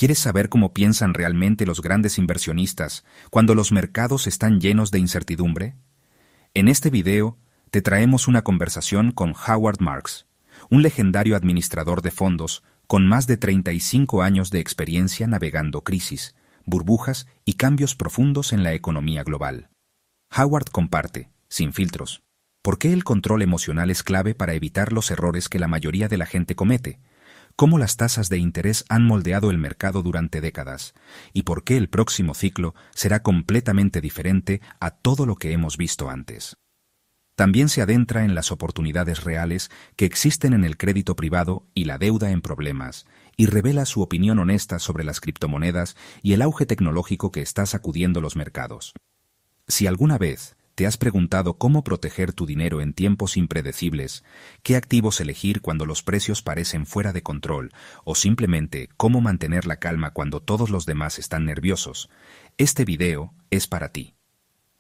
¿Quieres saber cómo piensan realmente los grandes inversionistas cuando los mercados están llenos de incertidumbre? En este video te traemos una conversación con Howard Marks, un legendario administrador de fondos con más de 35 años de experiencia navegando crisis, burbujas y cambios profundos en la economía global. Howard comparte, sin filtros, por qué el control emocional es clave para evitar los errores que la mayoría de la gente comete, cómo las tasas de interés han moldeado el mercado durante décadas y por qué el próximo ciclo será completamente diferente a todo lo que hemos visto antes. También se adentra en las oportunidades reales que existen en el crédito privado y la deuda en problemas, y revela su opinión honesta sobre las criptomonedas y el auge tecnológico que está sacudiendo los mercados. Si alguna vez te has preguntado cómo proteger tu dinero en tiempos impredecibles, qué activos elegir cuando los precios parecen fuera de control, o simplemente cómo mantener la calma cuando todos los demás están nerviosos, este video es para ti.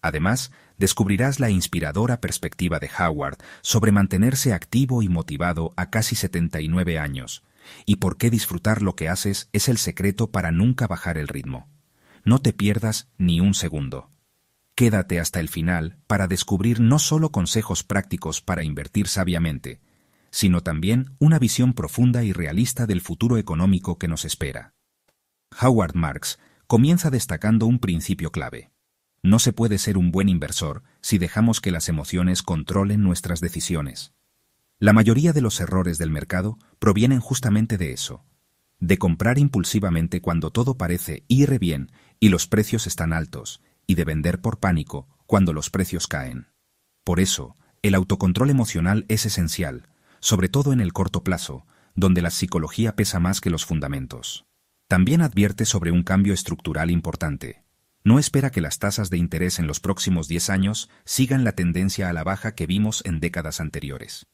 Además, descubrirás la inspiradora perspectiva de Howard sobre mantenerse activo y motivado a casi 79 años, y por qué disfrutar lo que haces es el secreto para nunca bajar el ritmo. No te pierdas ni un segundo. Quédate hasta el final para descubrir no solo consejos prácticos para invertir sabiamente, sino también una visión profunda y realista del futuro económico que nos espera. Howard Marks comienza destacando un principio clave. No se puede ser un buen inversor si dejamos que las emociones controlen nuestras decisiones. La mayoría de los errores del mercado provienen justamente de eso, de comprar impulsivamente cuando todo parece ir bien y los precios están altos, y de vender por pánico cuando los precios caen. Por eso, el autocontrol emocional es esencial, sobre todo en el corto plazo, donde la psicología pesa más que los fundamentos. También advierte sobre un cambio estructural importante. No espera que las tasas de interés en los próximos 10 años sigan la tendencia a la baja que vimos en décadas anteriores.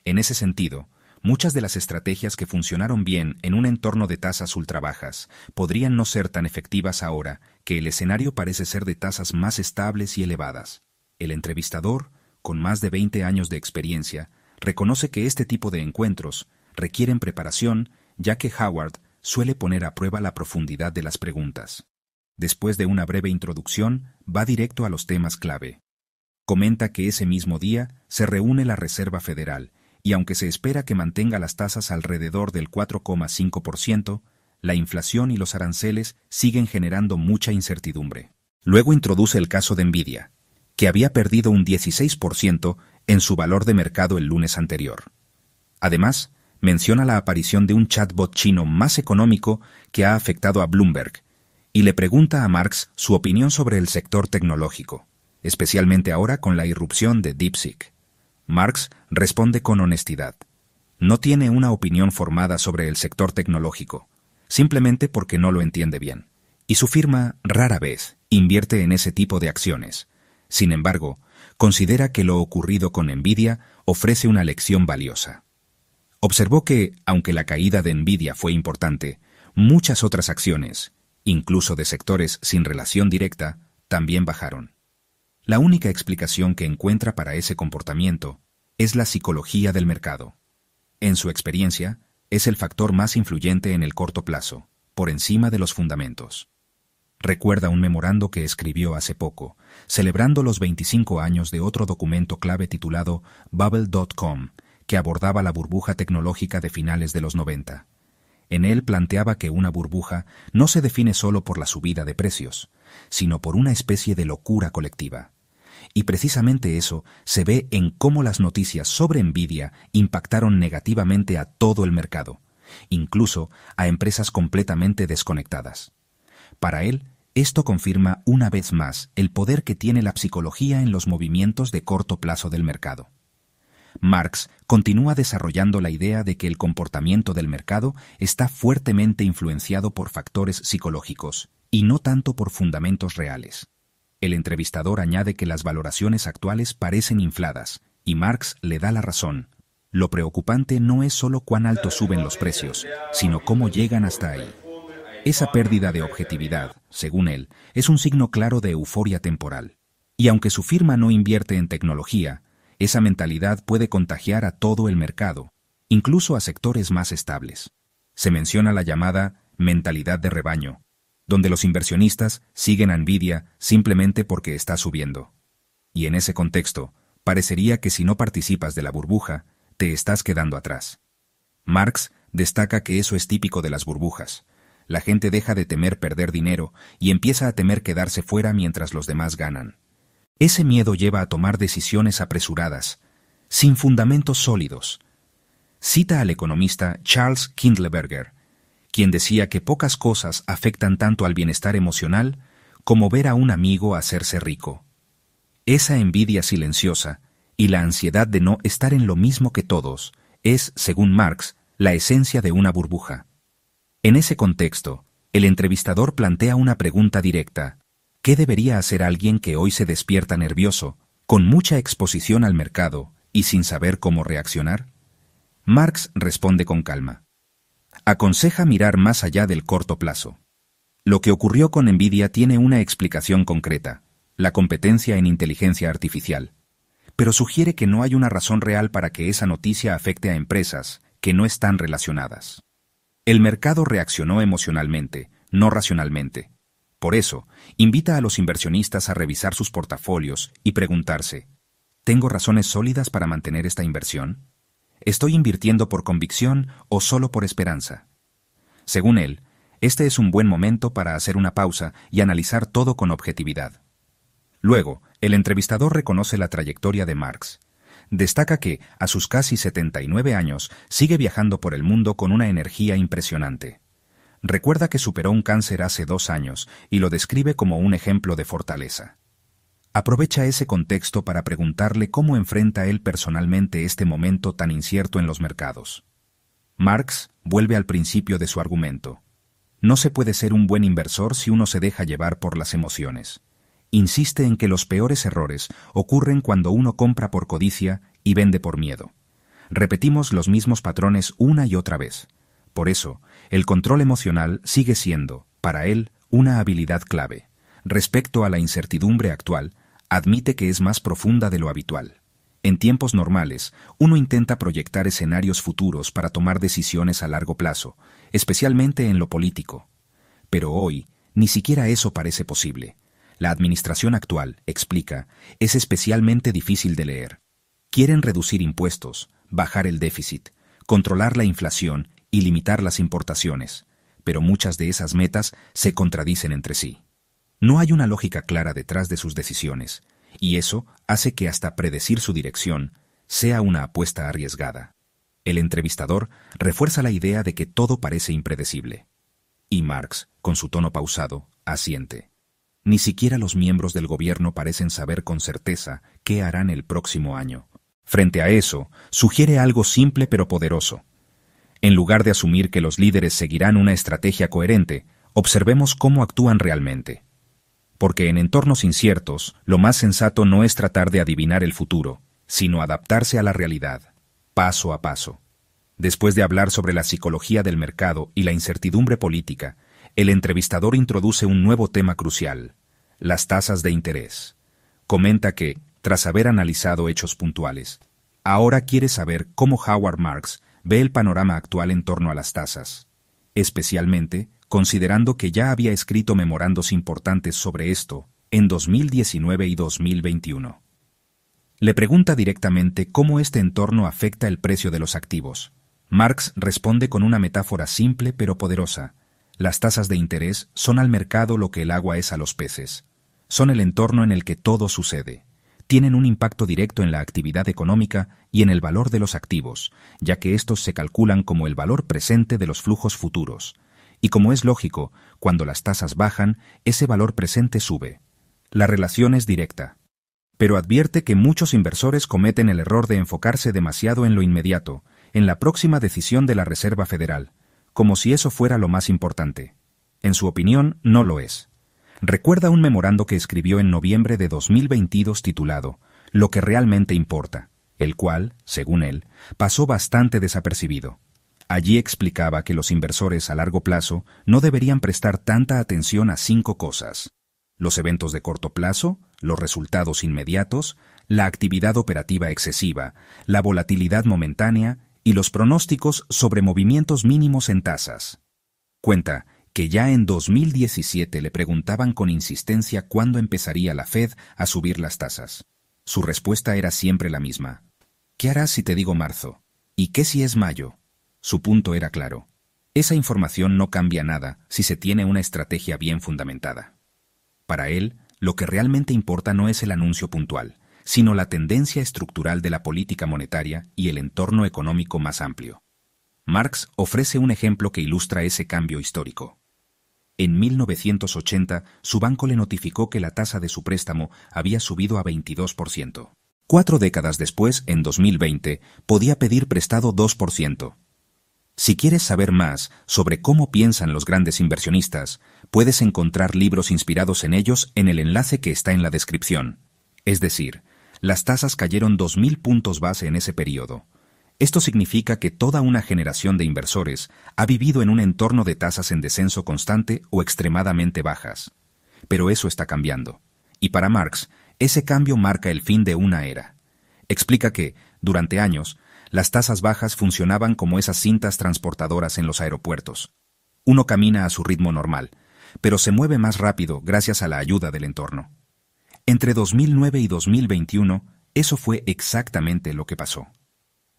En ese sentido, muchas de las estrategias que funcionaron bien en un entorno de tasas ultrabajas podrían no ser tan efectivas ahora que el escenario parece ser de tasas más estables y elevadas. El entrevistador, con más de 20 años de experiencia, reconoce que este tipo de encuentros requieren preparación, ya que Howard suele poner a prueba la profundidad de las preguntas. Después de una breve introducción, va directo a los temas clave. Comenta que ese mismo día se reúne la Reserva Federal, y aunque se espera que mantenga las tasas alrededor del 4,5%, la inflación y los aranceles siguen generando mucha incertidumbre. Luego introduce el caso de Nvidia, que había perdido un 16% en su valor de mercado el lunes anterior. Además, menciona la aparición de un chatbot chino más económico que ha afectado a Bloomberg, y le pregunta a Marks su opinión sobre el sector tecnológico, especialmente ahora con la irrupción de DeepSeek. Marks responde con honestidad. No tiene una opinión formada sobre el sector tecnológico, simplemente porque no lo entiende bien, y su firma rara vez invierte en ese tipo de acciones. Sin embargo, considera que lo ocurrido con Nvidia ofrece una lección valiosa. Observó que, aunque la caída de Nvidia fue importante, muchas otras acciones, incluso de sectores sin relación directa, también bajaron. La única explicación que encuentra para ese comportamiento es la psicología del mercado. En su experiencia, es el factor más influyente en el corto plazo, por encima de los fundamentos. Recuerda un memorando que escribió hace poco, celebrando los 25 años de otro documento clave titulado Bubble.com, que abordaba la burbuja tecnológica de finales de los 90. En él planteaba que una burbuja no se define solo por la subida de precios, sino por una especie de locura colectiva. Y precisamente eso se ve en cómo las noticias sobre Nvidia impactaron negativamente a todo el mercado, incluso a empresas completamente desconectadas. Para él, esto confirma una vez más el poder que tiene la psicología en los movimientos de corto plazo del mercado. Marks continúa desarrollando la idea de que el comportamiento del mercado está fuertemente influenciado por factores psicológicos y no tanto por fundamentos reales. El entrevistador añade que las valoraciones actuales parecen infladas, y Marks le da la razón. Lo preocupante no es solo cuán alto suben los precios, sino cómo llegan hasta ahí. Esa pérdida de objetividad, según él, es un signo claro de euforia temporal. Y aunque su firma no invierte en tecnología, esa mentalidad puede contagiar a todo el mercado, incluso a sectores más estables. Se menciona la llamada mentalidad de rebaño, donde los inversionistas siguen a Nvidia simplemente porque está subiendo. Y en ese contexto, parecería que si no participas de la burbuja, te estás quedando atrás. Marx destaca que eso es típico de las burbujas. La gente deja de temer perder dinero y empieza a temer quedarse fuera mientras los demás ganan. Ese miedo lleva a tomar decisiones apresuradas, sin fundamentos sólidos. Cita al economista Charles Kindleberger, quien decía que pocas cosas afectan tanto al bienestar emocional como ver a un amigo hacerse rico. Esa envidia silenciosa y la ansiedad de no estar en lo mismo que todos es, según Marx, la esencia de una burbuja. En ese contexto, el entrevistador plantea una pregunta directa: ¿qué debería hacer alguien que hoy se despierta nervioso, con mucha exposición al mercado y sin saber cómo reaccionar? Marx responde con calma. Aconseja mirar más allá del corto plazo. Lo que ocurrió con Nvidia tiene una explicación concreta: la competencia en inteligencia artificial. Pero sugiere que no hay una razón real para que esa noticia afecte a empresas que no están relacionadas. El mercado reaccionó emocionalmente, no racionalmente. Por eso, invita a los inversionistas a revisar sus portafolios y preguntarse: ¿tengo razones sólidas para mantener esta inversión? ¿Estoy invirtiendo por convicción o solo por esperanza? Según él, este es un buen momento para hacer una pausa y analizar todo con objetividad. Luego, el entrevistador reconoce la trayectoria de Marx. Destaca que, a sus casi 79 años, sigue viajando por el mundo con una energía impresionante. Recuerda que superó un cáncer hace 2 años y lo describe como un ejemplo de fortaleza. Aprovecha ese contexto para preguntarle cómo enfrenta él personalmente este momento tan incierto en los mercados. Marx vuelve al principio de su argumento. No se puede ser un buen inversor si uno se deja llevar por las emociones. Insiste en que los peores errores ocurren cuando uno compra por codicia y vende por miedo. Repetimos los mismos patrones una y otra vez. Por eso, el control emocional sigue siendo, para él, una habilidad clave. Respecto a la incertidumbre actual, admite que es más profunda de lo habitual. En tiempos normales, uno intenta proyectar escenarios futuros para tomar decisiones a largo plazo, especialmente en lo político. Pero hoy, ni siquiera eso parece posible. La administración actual, explica, es especialmente difícil de leer. Quieren reducir impuestos, bajar el déficit, controlar la inflación y limitar las importaciones, pero muchas de esas metas se contradicen entre sí. No hay una lógica clara detrás de sus decisiones, y eso hace que hasta predecir su dirección sea una apuesta arriesgada. El entrevistador refuerza la idea de que todo parece impredecible. Y Marx, con su tono pausado, asiente. Ni siquiera los miembros del gobierno parecen saber con certeza qué harán el próximo año. Frente a eso, sugiere algo simple pero poderoso. En lugar de asumir que los líderes seguirán una estrategia coherente, observemos cómo actúan realmente. Porque en entornos inciertos, lo más sensato no es tratar de adivinar el futuro, sino adaptarse a la realidad, paso a paso. Después de hablar sobre la psicología del mercado y la incertidumbre política, el entrevistador introduce un nuevo tema crucial: las tasas de interés. Comenta que, tras haber analizado hechos puntuales, ahora quiere saber cómo Howard Marks ve el panorama actual en torno a las tasas, especialmente considerando que ya había escrito memorandos importantes sobre esto en 2019 y 2021. Le pregunta directamente cómo este entorno afecta el precio de los activos. Marx responde con una metáfora simple pero poderosa. Las tasas de interés son al mercado lo que el agua es a los peces. Son el entorno en el que todo sucede. Tienen un impacto directo en la actividad económica y en el valor de los activos, ya que estos se calculan como el valor presente de los flujos futuros. Y como es lógico, cuando las tasas bajan, ese valor presente sube. La relación es directa. Pero advierte que muchos inversores cometen el error de enfocarse demasiado en lo inmediato, en la próxima decisión de la Reserva Federal, como si eso fuera lo más importante. En su opinión, no lo es. Recuerda un memorando que escribió en noviembre de 2022 titulado «Lo que realmente importa», el cual, según él, pasó bastante desapercibido. Allí explicaba que los inversores a largo plazo no deberían prestar tanta atención a 5 cosas: los eventos de corto plazo, los resultados inmediatos, la actividad operativa excesiva, la volatilidad momentánea y los pronósticos sobre movimientos mínimos en tasas. Cuenta que ya en 2017 le preguntaban con insistencia cuándo empezaría la Fed a subir las tasas. Su respuesta era siempre la misma. ¿Qué harás si te digo marzo? ¿Y qué si es mayo? Su punto era claro. Esa información no cambia nada si se tiene una estrategia bien fundamentada. Para él, lo que realmente importa no es el anuncio puntual, sino la tendencia estructural de la política monetaria y el entorno económico más amplio. Marx ofrece un ejemplo que ilustra ese cambio histórico. En 1980, su banco le notificó que la tasa de su préstamo había subido a 22%. 4 décadas después, en 2020, podía pedir prestado 2%. Si quieres saber más sobre cómo piensan los grandes inversionistas, puedes encontrar libros inspirados en ellos en el enlace que está en la descripción. Es decir, las tasas cayeron 2.000 puntos base en ese periodo. Esto significa que toda una generación de inversores ha vivido en un entorno de tasas en descenso constante o extremadamente bajas. Pero eso está cambiando. Y para Marx, ese cambio marca el fin de una era. Explica que, durante años, las tasas bajas funcionaban como esas cintas transportadoras en los aeropuertos. Uno camina a su ritmo normal, pero se mueve más rápido gracias a la ayuda del entorno. Entre 2009 y 2021, eso fue exactamente lo que pasó.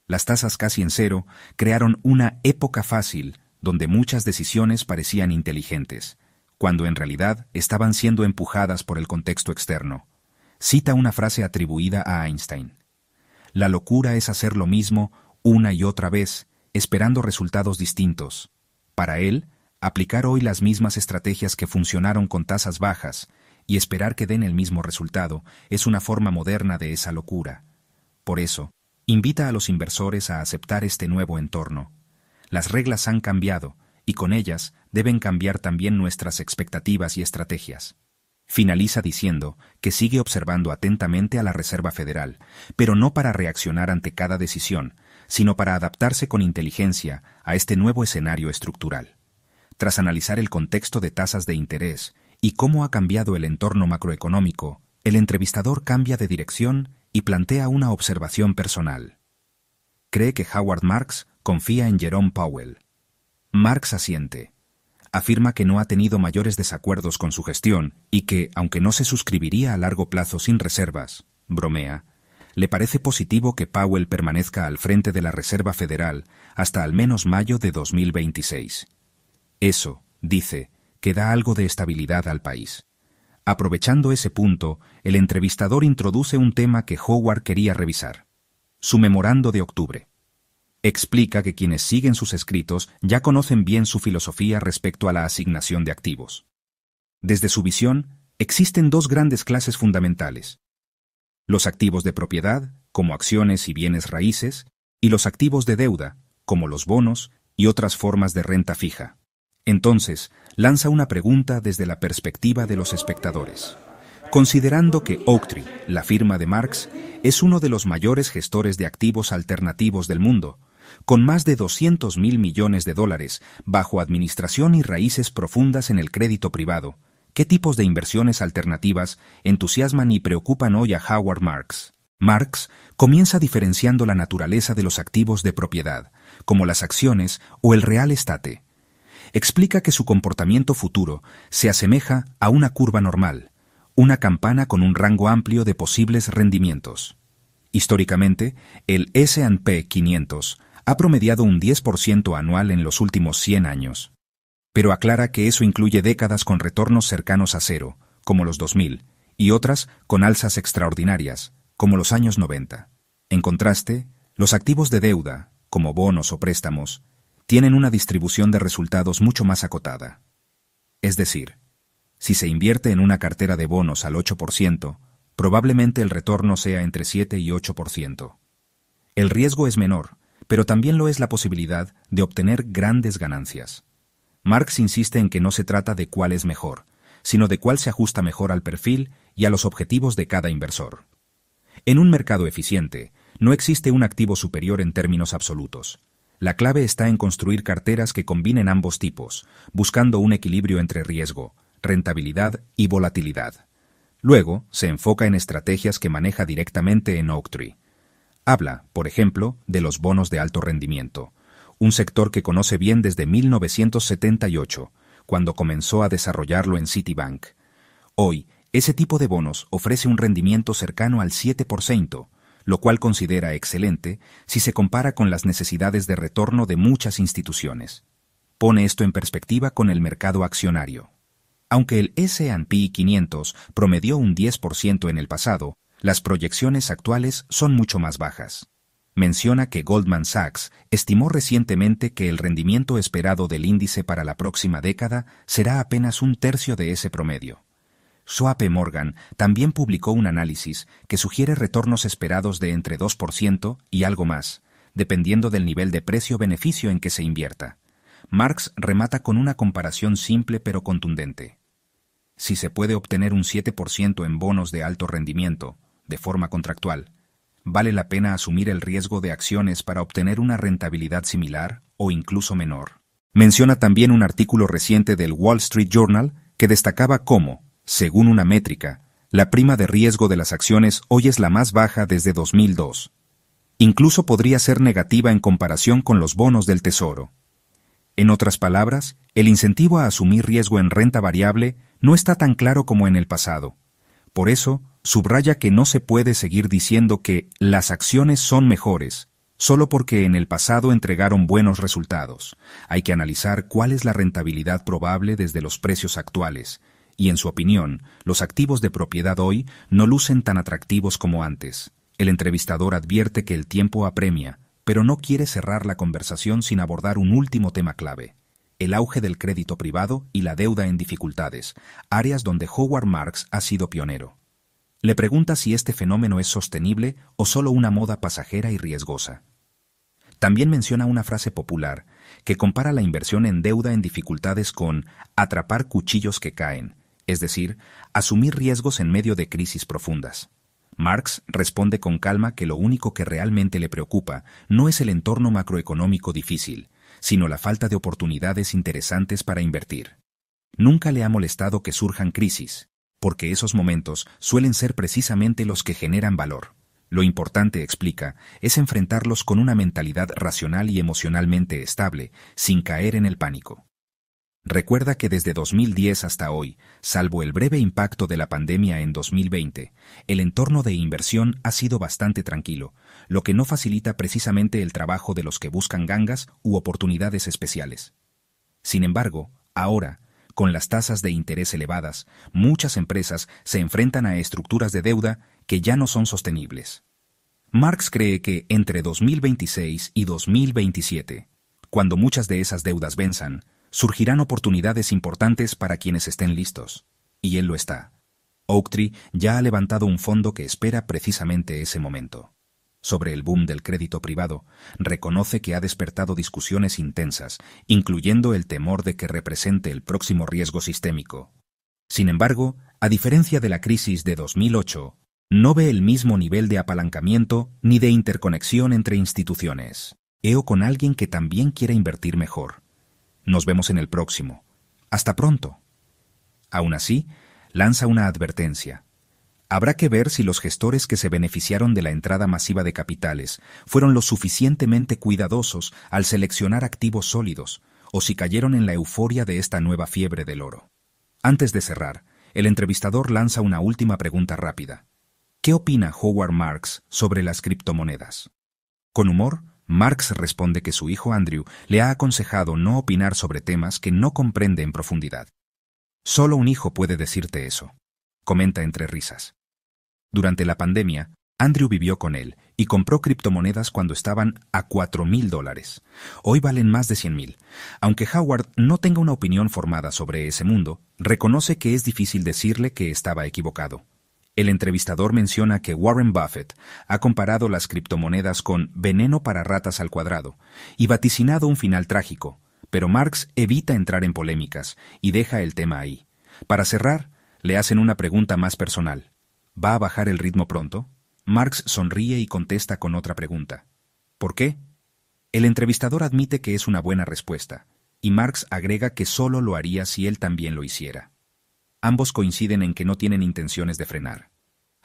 Las tasas casi en cero crearon una época fácil donde muchas decisiones parecían inteligentes, cuando en realidad estaban siendo empujadas por el contexto externo. Cita una frase atribuida a Einstein. La locura es hacer lo mismo una y otra vez, esperando resultados distintos. Para él, aplicar hoy las mismas estrategias que funcionaron con tasas bajas y esperar que den el mismo resultado es una forma moderna de esa locura. Por eso, invita a los inversores a aceptar este nuevo entorno. Las reglas han cambiado y con ellas deben cambiar también nuestras expectativas y estrategias. Finaliza diciendo que sigue observando atentamente a la Reserva Federal, pero no para reaccionar ante cada decisión, sino para adaptarse con inteligencia a este nuevo escenario estructural. Tras analizar el contexto de tasas de interés y cómo ha cambiado el entorno macroeconómico, el entrevistador cambia de dirección y plantea una observación personal. Cree que Howard Marks confía en Jerome Powell. Marx asiente. Afirma que no ha tenido mayores desacuerdos con su gestión y que, aunque no se suscribiría a largo plazo sin reservas, bromea, le parece positivo que Powell permanezca al frente de la Reserva Federal hasta al menos mayo de 2026. Eso, dice, que da algo de estabilidad al país. Aprovechando ese punto, el entrevistador introduce un tema que Howard quería revisar: su memorando de octubre. Explica que quienes siguen sus escritos ya conocen bien su filosofía respecto a la asignación de activos. Desde su visión, existen dos grandes clases fundamentales: los activos de propiedad, como acciones y bienes raíces, y los activos de deuda, como los bonos y otras formas de renta fija. Entonces, lanza una pregunta desde la perspectiva de los espectadores. Considerando que Oaktree, la firma de Marx, es uno de los mayores gestores de activos alternativos del mundo, con más de 200.000 millones de dólares bajo administración y raíces profundas en el crédito privado, ¿qué tipos de inversiones alternativas entusiasman y preocupan hoy a Howard Marks? Marx comienza diferenciando la naturaleza de los activos de propiedad, como las acciones o el real estate. Explica que su comportamiento futuro se asemeja a una curva normal, una campana con un rango amplio de posibles rendimientos. Históricamente, el S&P 500 ha promediado un 10% anual en los últimos 100 años. Pero aclara que eso incluye décadas con retornos cercanos a cero, como los 2000, y otras con alzas extraordinarias, como los años 90. En contraste, los activos de deuda, como bonos o préstamos, tienen una distribución de resultados mucho más acotada. Es decir, si se invierte en una cartera de bonos al 8%, probablemente el retorno sea entre 7 y 8%. El riesgo es menor, pero también lo es la posibilidad de obtener grandes ganancias. Marx insiste en que no se trata de cuál es mejor, sino de cuál se ajusta mejor al perfil y a los objetivos de cada inversor. En un mercado eficiente, no existe un activo superior en términos absolutos. La clave está en construir carteras que combinen ambos tipos, buscando un equilibrio entre riesgo, rentabilidad y volatilidad. Luego, se enfoca en estrategias que maneja directamente en Oaktree. Habla, por ejemplo, de los bonos de alto rendimiento, un sector que conoce bien desde 1978, cuando comenzó a desarrollarlo en Citibank. Hoy, ese tipo de bonos ofrece un rendimiento cercano al 7%, lo cual considera excelente si se compara con las necesidades de retorno de muchas instituciones. Pone esto en perspectiva con el mercado accionario. Aunque el S&P 500 promedió un 10% en el pasado, las proyecciones actuales son mucho más bajas. Menciona que Goldman Sachs estimó recientemente que el rendimiento esperado del índice para la próxima década será apenas un tercio de ese promedio. JP Morgan también publicó un análisis que sugiere retornos esperados de entre 2% y algo más, dependiendo del nivel de precio-beneficio en que se invierta. Marks remata con una comparación simple pero contundente. Si se puede obtener un 7% en bonos de alto rendimiento, de forma contractual, ¿vale la pena asumir el riesgo de acciones para obtener una rentabilidad similar o incluso menor? Menciona también un artículo reciente del Wall Street Journal que destacaba cómo, según una métrica, la prima de riesgo de las acciones hoy es la más baja desde 2002. Incluso podría ser negativa en comparación con los bonos del Tesoro. En otras palabras, el incentivo a asumir riesgo en renta variable no está tan claro como en el pasado. Por eso, subraya que no se puede seguir diciendo que las acciones son mejores, solo porque en el pasado entregaron buenos resultados. Hay que analizar cuál es la rentabilidad probable desde los precios actuales, y en su opinión, los activos de propiedad hoy no lucen tan atractivos como antes. El entrevistador advierte que el tiempo apremia, pero no quiere cerrar la conversación sin abordar un último tema clave: el auge del crédito privado y la deuda en dificultades, áreas donde Howard Marks ha sido pionero. Le pregunta si este fenómeno es sostenible o solo una moda pasajera y riesgosa. También menciona una frase popular que compara la inversión en deuda en dificultades con atrapar cuchillos que caen, es decir, asumir riesgos en medio de crisis profundas. Marks responde con calma que lo único que realmente le preocupa no es el entorno macroeconómico difícil, sino la falta de oportunidades interesantes para invertir. Nunca le ha molestado que surjan crisis, porque esos momentos suelen ser precisamente los que generan valor. Lo importante, explica, es enfrentarlos con una mentalidad racional y emocionalmente estable, sin caer en el pánico. Recuerda que desde 2010 hasta hoy, salvo el breve impacto de la pandemia en 2020, el entorno de inversión ha sido bastante tranquilo, lo que no facilita precisamente el trabajo de los que buscan gangas u oportunidades especiales. Sin embargo, ahora, con las tasas de interés elevadas, muchas empresas se enfrentan a estructuras de deuda que ya no son sostenibles. Marks cree que entre 2026 y 2027, cuando muchas de esas deudas venzan, surgirán oportunidades importantes para quienes estén listos. Y él lo está. Oaktree ya ha levantado un fondo que espera precisamente ese momento. Sobre el boom del crédito privado, reconoce que ha despertado discusiones intensas, incluyendo el temor de que represente el próximo riesgo sistémico. Sin embargo, a diferencia de la crisis de 2008, no ve el mismo nivel de apalancamiento ni de interconexión entre instituciones. Eo con alguien que también quiere invertir mejor. Nos vemos en el próximo. Hasta pronto. Aún así, lanza una advertencia. Habrá que ver si los gestores que se beneficiaron de la entrada masiva de capitales fueron lo suficientemente cuidadosos al seleccionar activos sólidos, o si cayeron en la euforia de esta nueva fiebre del oro. Antes de cerrar, el entrevistador lanza una última pregunta rápida. ¿Qué opina Howard Marks sobre las criptomonedas? Con humor, Marks responde que su hijo Andrew le ha aconsejado no opinar sobre temas que no comprende en profundidad. Solo un hijo puede decirte eso, comenta entre risas. Durante la pandemia, Andrew vivió con él y compró criptomonedas cuando estaban a $4,000. Hoy valen más de 100,000. Aunque Howard no tenga una opinión formada sobre ese mundo, reconoce que es difícil decirle que estaba equivocado. El entrevistador menciona que Warren Buffett ha comparado las criptomonedas con veneno para ratas al cuadrado y vaticinado un final trágico, pero Marks evita entrar en polémicas y deja el tema ahí. Para cerrar, le hacen una pregunta más personal. ¿Va a bajar el ritmo pronto? Marks sonríe y contesta con otra pregunta. ¿Por qué? El entrevistador admite que es una buena respuesta, y Marks agrega que solo lo haría si él también lo hiciera. Ambos coinciden en que no tienen intenciones de frenar.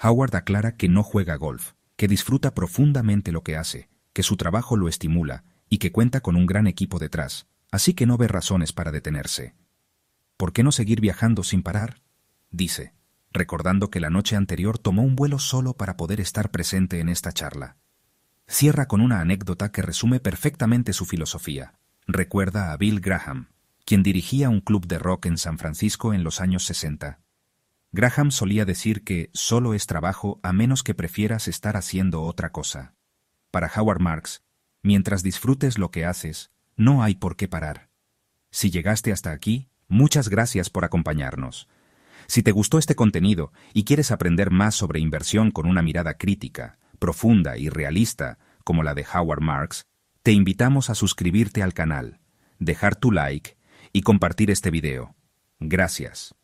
Howard aclara que no juega golf, que disfruta profundamente lo que hace, que su trabajo lo estimula y que cuenta con un gran equipo detrás, así que no ve razones para detenerse. ¿Por qué no seguir viajando sin parar?, dice, recordando que la noche anterior tomó un vuelo solo para poder estar presente en esta charla. Cierra con una anécdota que resume perfectamente su filosofía. Recuerda a Bill Graham, quien dirigía un club de rock en San Francisco en los años 60. Graham solía decir que solo es trabajo a menos que prefieras estar haciendo otra cosa. Para Howard Marks, mientras disfrutes lo que haces, no hay por qué parar. Si llegaste hasta aquí, muchas gracias por acompañarnos. Si te gustó este contenido y quieres aprender más sobre inversión con una mirada crítica, profunda y realista, como la de Howard Marks, te invitamos a suscribirte al canal, dejar tu like y compartir este video. Gracias.